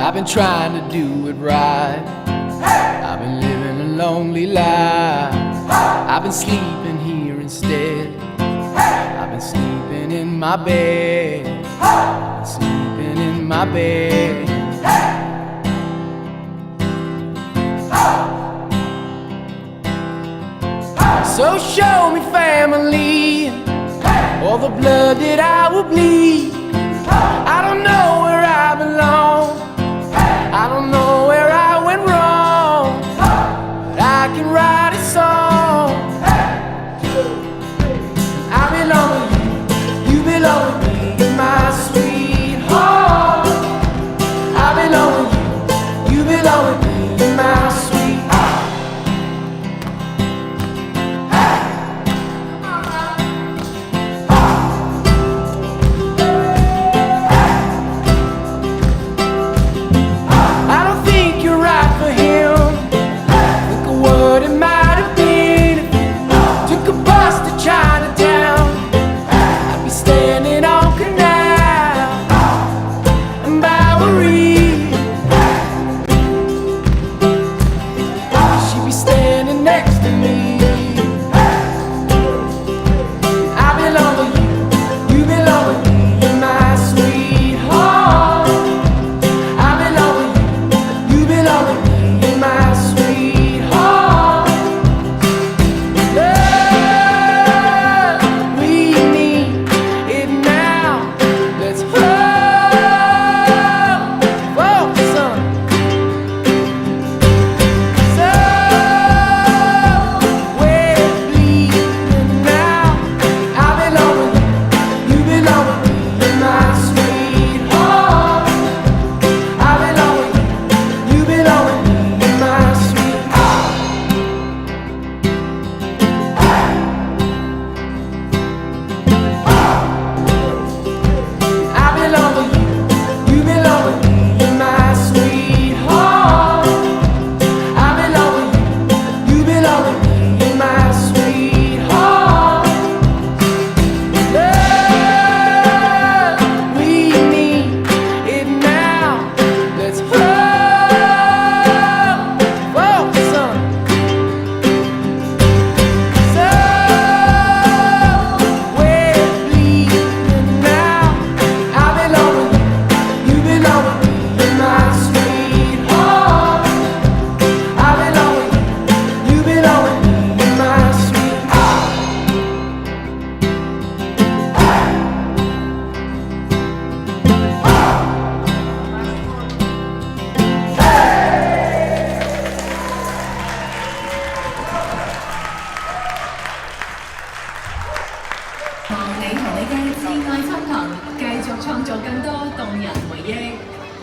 I've been trying to do it right. I've been living a lonely life. I've been sleeping here instead. I've been sleeping in my bed. I've been sleeping in my bed. So show me family, all the blood that I will bleed. I don't know where I belong, I don't know where I went wrong, but I can write a song. I belong with you, you belong with me, my sweetheart. I belong with you, you belong with me, my sweetheart.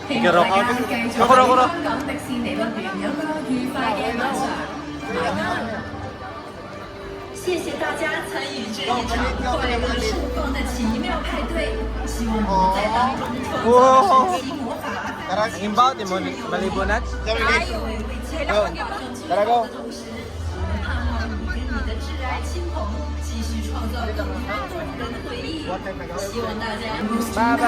希望大家繼續喺香港迪士尼樂園有個愉快嘅晚上，晚安。謝謝大家參與這一場快樂盛放的奇妙派對，希望你們在當中創造神奇魔法。Imbaw, malibunan. 還有在讓朋友們慶祝的同時，盼望你跟你的摯愛親朋繼續創造更多動人回憶。希望大家。拜拜。